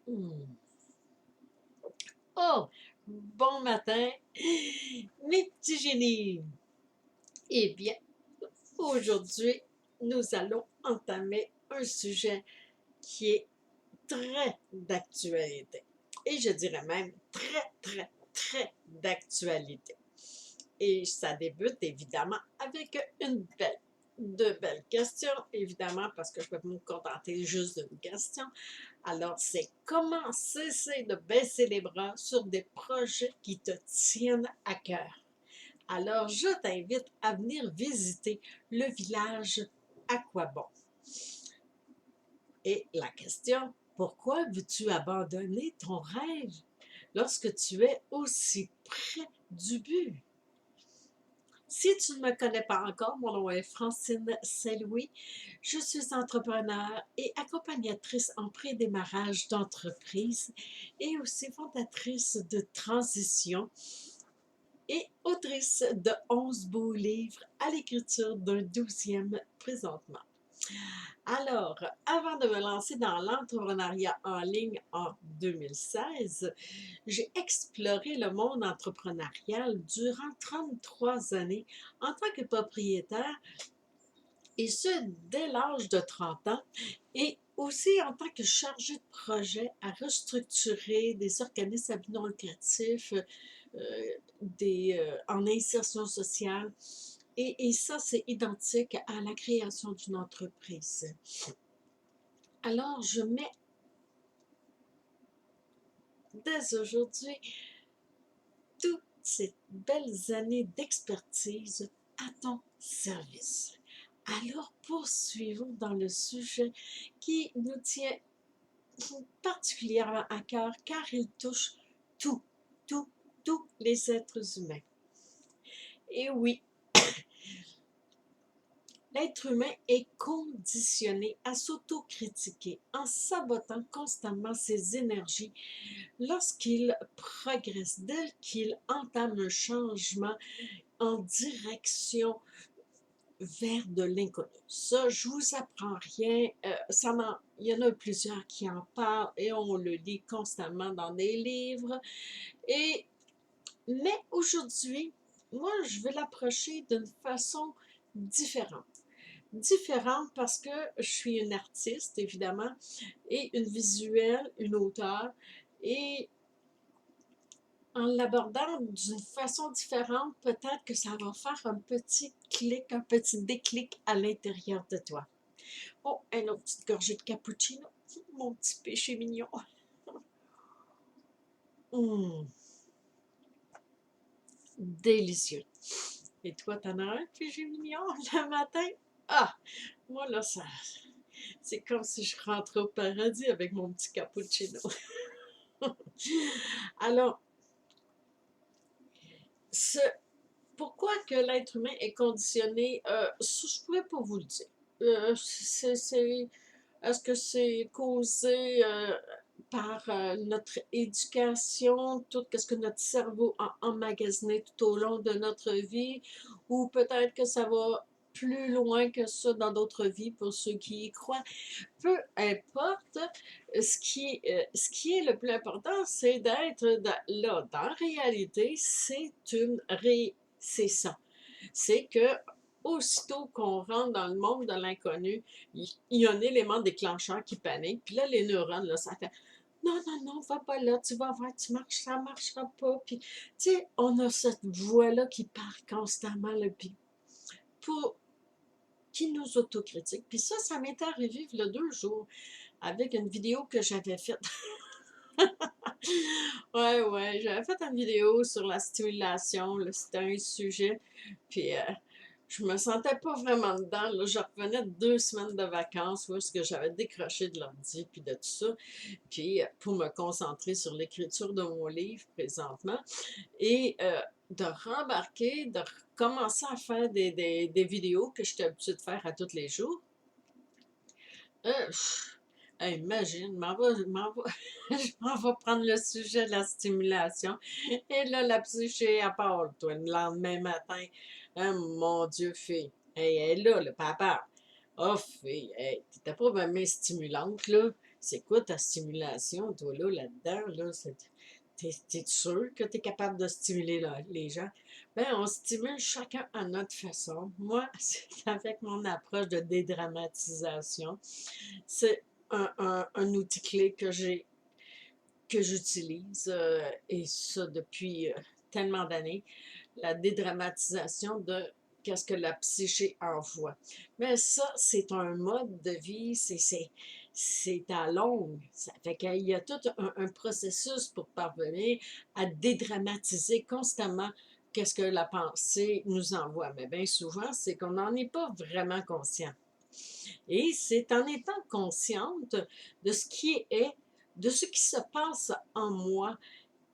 Hmm. Oh, bon matin, mes petits génies. Eh bien, aujourd'hui, nous allons entamer un sujet qui est très d'actualité. Et je dirais même très, très, très d'actualité. Et ça débute évidemment avec de belles questions, évidemment, parce que je peux me contenter juste d'une question. Alors, c'est comment cesser de baisser les bras sur des projets qui te tiennent à cœur. Alors, je t'invite à venir visiter le village À quoi bon? Et la question, pourquoi veux-tu abandonner ton rêve lorsque tu es aussi près du but? Si tu ne me connais pas encore, mon nom est Francine Saint-Louis. Je suis entrepreneur et accompagnatrice en pré-démarrage d'entreprise et aussi fondatrice de Transition et autrice de 11 beaux livres à l'écriture d'un 12e présentement. Alors, avant de me lancer dans l'entrepreneuriat en ligne en 2016, j'ai exploré le monde entrepreneurial durant 33 années en tant que propriétaire, et ce, dès l'âge de 30 ans, et aussi en tant que chargée de projet à restructurer des organismes à but non lucratif, en insertion sociale. Et ça, c'est identique à la création d'une entreprise. Alors, je mets dès aujourd'hui toutes ces belles années d'expertise à ton service. Alors, poursuivons dans le sujet qui nous tient particulièrement à cœur car il touche tout, tout, tous les êtres humains. Et oui, l'être humain est conditionné à s'autocritiquer en sabotant constamment ses énergies lorsqu'il progresse, dès qu'il entame un changement en direction vers de l'inconnu. Ça, je vous apprends rien. Il y en a plusieurs qui en parlent et on le lit constamment dans des livres. Mais aujourd'hui, moi, je vais l'approcher d'une façon différente. Différente parce que je suis une artiste, évidemment, et une visuelle, une auteure. Et en l'abordant d'une façon différente, peut-être que ça va faire un petit clic, un petit déclic à l'intérieur de toi. Oh, une autre petite gorgée de cappuccino, mon petit péché mignon. Mmh, délicieux. Et toi, t'en as un péché mignon le matin? Ah, moi là, c'est comme si je rentrais au paradis avec mon petit cappuccino. Alors, ce, pourquoi que l'être humain est conditionné, ça, je ne pourrais pas vous le dire. Est-ce que c'est causé par notre éducation, tout ce que notre cerveau a emmagasiné tout au long de notre vie, ou peut-être que ça va plus loin que ça dans d'autres vies pour ceux qui y croient. Peu importe, ce qui est le plus important, c'est d'être là. Dans la réalité, c'est ça. C'est que aussitôt qu'on rentre dans le monde de l'inconnu, il y a un élément déclencheur qui panique. Puis là, les neurones, là, ça fait non, non, non, va pas là, tu vas voir, tu marches, ça marchera pas. Puis, tu sais, on a cette voix-là qui parle constamment, là, puis pour, qui nous autocritique. Puis ça m'est arrivé il y a 2 jours avec une vidéo que j'avais faite. Ouais, j'avais fait une vidéo sur la stimulation, là, c'était un sujet, puis je me sentais pas vraiment dedans, là, je revenais de 2 semaines de vacances où est-ce que j'avais décroché de l'ordi, puis de tout ça, puis pour me concentrer sur l'écriture de mon livre présentement, et de rembarquer, de recommencer à faire des vidéos que j'étais habituée de faire à tous les jours. Hey, imagine, je m'en vais prendre le sujet de la stimulation. Et là, la psyché, à part, toi, le lendemain matin. Hein, mon Dieu, fille. Hey, elle est là, le papa. Oh, fille, hey, t'étais pas vraiment stimulante, là. C'est quoi ta stimulation, toi, là, là-dedans, là? T'es sûr que tu es capable de stimuler les gens? Ben, on stimule chacun à notre façon. Moi, c'est avec mon approche de dédramatisation. C'est un outil clé que j'utilise, et ça depuis tellement d'années, la dédramatisation de qu'est-ce que la psyché envoie. Mais ça, c'est un mode de vie, c'est à longue. Ça fait qu'il y a tout un processus pour parvenir à dédramatiser constamment qu'est-ce que la pensée nous envoie. Mais bien souvent, c'est qu'on n'en est pas vraiment conscient. Et c'est en étant consciente de ce qui est, de ce qui se passe en moi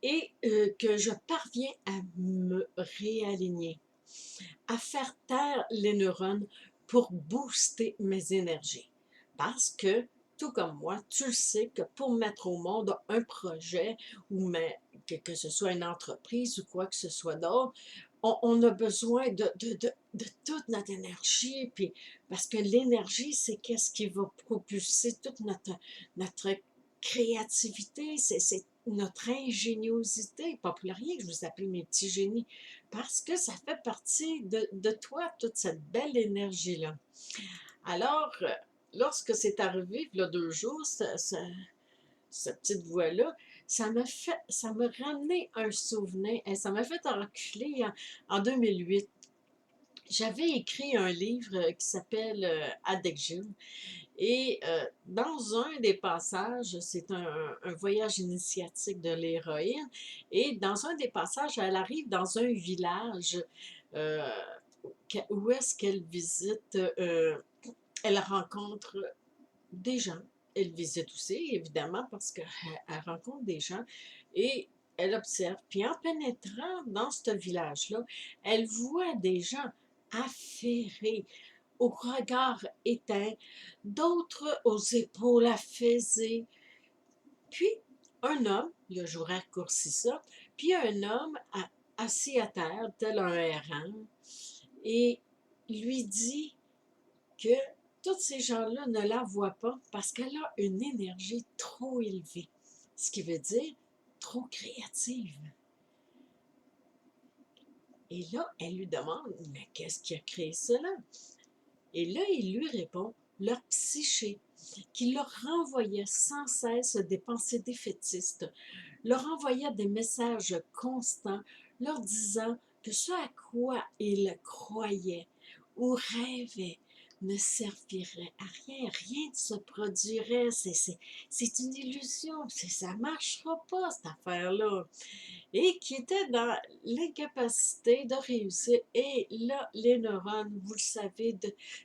et que je parviens à me réaligner, à faire taire les neurones pour booster mes énergies. Parce que, tout comme moi, tu le sais que pour mettre au monde un projet, ou que ce soit une entreprise ou quoi que ce soit d'autre, on a besoin de toute notre énergie, puis, parce que l'énergie, c'est qu'est-ce qui va propulser toute notre créativité, c'est notre ingéniosité. Pas pour rien que je vous appelle mes petits génies, parce que ça fait partie de toi, toute cette belle énergie-là. Alors, lorsque c'est arrivé, il y a 2 jours, cette petite voix-là, ça m'a ramené un souvenir, et ça m'a fait reculer en 2008. J'avais écrit un livre qui s'appelle Addiction. Et dans un des passages, c'est un voyage initiatique de l'héroïne. Et dans un des passages, elle arrive dans un village euh, où est-ce qu'elle visite, elle rencontre des gens. Elle visite aussi, évidemment, parce qu'elle rencontre des gens et elle observe. Puis en pénétrant dans ce village-là, elle voit des gens affairés, au regard éteint, d'autres aux épaules affaissées. Puis un homme, là je vous raccourcis ça, puis un homme assis à terre, tel un errant, et lui dit que tous ces gens-là ne la voient pas parce qu'elle a une énergie trop élevée, ce qui veut dire trop créative. Et là, elle lui demande, mais qu'est-ce qui a créé cela? Et là, il lui répond, leur psyché, qui leur renvoyait sans cesse des pensées défaitistes, leur envoyait des messages constants, leur disant que ce à quoi ils croyaient ou rêvaient ne servirait à rien, rien ne se produirait, c'est une illusion, ça ne marchera pas cette affaire-là, et qui était dans l'incapacité de réussir. Et là, les neurones, vous le savez,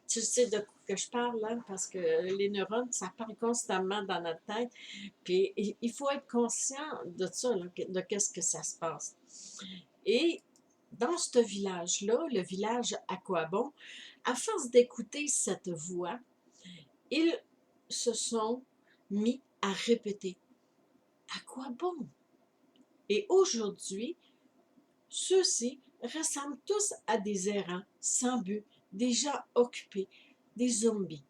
tu sais de quoi que je parle, là, parce que les neurones, ça parle constamment dans notre tête, puis il faut être conscient de ça, là, de qu'est-ce que ça se passe. Et dans ce village-là, le village Aquabon, à force d'écouter cette voix, ils se sont mis à répéter « À quoi bon ?» Et aujourd'hui, ceux-ci ressemblent tous à des errants sans but, des gens occupés, des zombies.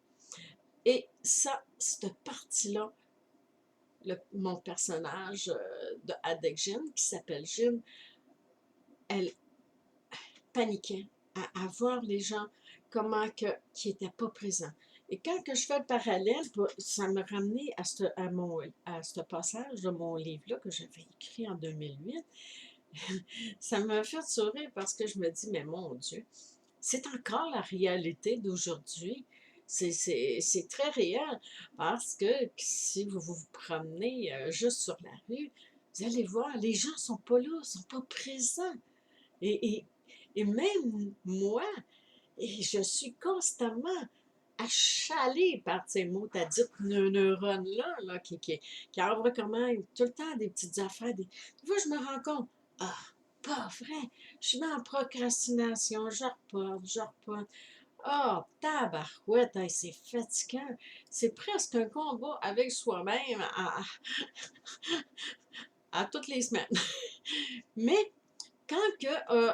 Et ça, cette partie-là, mon personnage de Addiction, qui s'appelle Jim, elle paniquait à voir les gens comment qui n'étaient pas présents. Et quand que je fais le parallèle, ça me ramenait à ce passage de mon livre-là que j'avais écrit en 2008. Ça m'a fait sourire parce que je me dis, mais mon Dieu, c'est encore la réalité d'aujourd'hui. C'est très réel parce que si vous vous promenez juste sur la rue, vous allez voir, les gens ne sont pas là, ne sont pas présents. Et, et, et même moi, et je suis constamment achalée par ces mots, t'as dit neurones-là, là, qui envoient comment tout le temps des petites affaires. Des fois, je me rends compte, ah, pas vrai, je suis en procrastination, je reporte. Ah, oh, tabarouette, hey, c'est fatigant. C'est presque un combat avec soi-même à toutes les semaines. Mais quand que,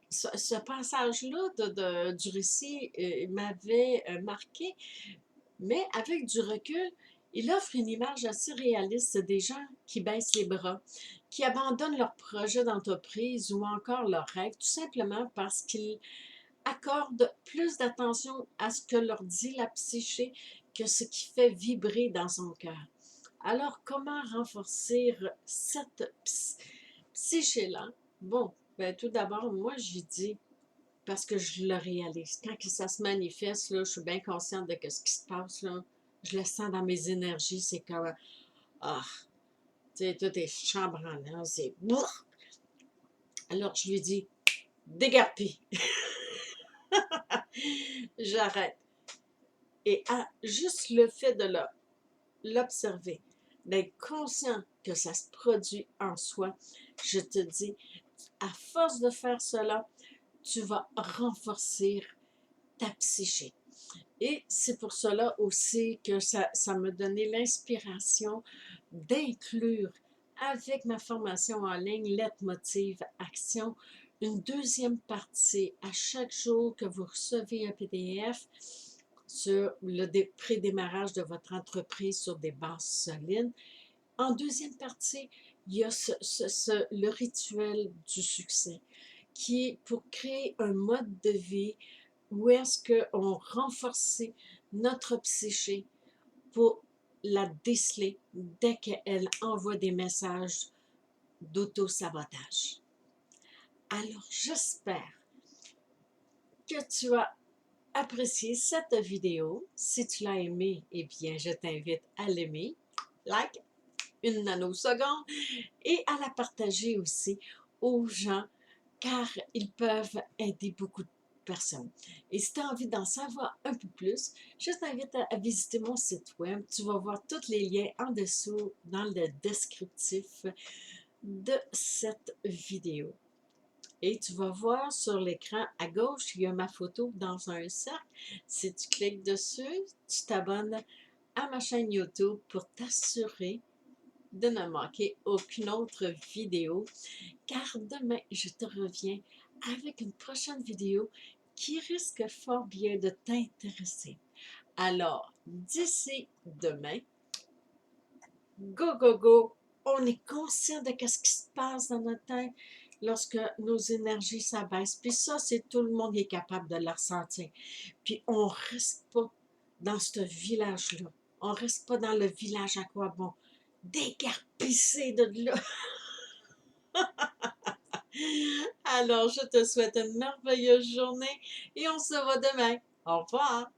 ce passage-là du récit m'avait marqué, Mais avec du recul, il offre une image assez réaliste des gens qui baissent les bras, qui abandonnent leurs projets d'entreprise ou encore leurs rêves, tout simplement parce qu'ils accordent plus d'attention à ce que leur dit la psyché que ce qui fait vibrer dans son cœur. Alors, comment renforcer cette psyché-là? Bon, ben, tout d'abord, moi, j'y dis, parce que je le réalise. Quand ça se manifeste, là, je suis bien consciente de ce qui se passe, là. Je le sens dans mes énergies, c'est comme, ah, tu sais, tout est chambranlant, c'est... Alors, je lui dis, dégarpis, j'arrête. Et juste le fait de l'observer, d'être conscient que ça se produit en soi, je te dis, à force de faire cela, tu vas renforcer ta psyché. Et c'est pour cela aussi que ça m'a donné l'inspiration d'inclure avec ma formation en ligne Leitmotiv Action une deuxième partie à chaque jour que vous recevez un PDF sur le pré-démarrage de votre entreprise sur des bases solides. En deuxième partie, il y a le rituel du succès qui est pour créer un mode de vie où est-ce qu'on renforce notre psyché pour la déceler dès qu'elle envoie des messages d'auto-sabotage. Alors, j'espère que tu as apprécié cette vidéo. Si tu l'as aimée, eh bien, je t'invite à l'aimer, like, une nanoseconde, et à la partager aussi aux gens, car ils peuvent aider beaucoup de personnes. Et si tu as envie d'en savoir un peu plus, je t'invite à visiter mon site web. Tu vas voir tous les liens en dessous dans le descriptif de cette vidéo. Et tu vas voir sur l'écran à gauche, il y a ma photo dans un cercle. Si tu cliques dessus, tu t'abonnes à ma chaîne YouTube pour t'assurer de ne manquer aucune autre vidéo, car demain, je te reviens avec une prochaine vidéo qui risque fort bien de t'intéresser. Alors, d'ici demain, go, go, go! On est conscient de ce qui se passe dans notre tête lorsque nos énergies s'abaissent. Puis ça, c'est tout le monde qui est capable de le ressentir. Puis on ne reste pas dans ce village-là. On ne reste pas dans le village à quoi bon. Dégarpissez de là. Alors, je te souhaite une merveilleuse journée et on se voit demain. Au revoir.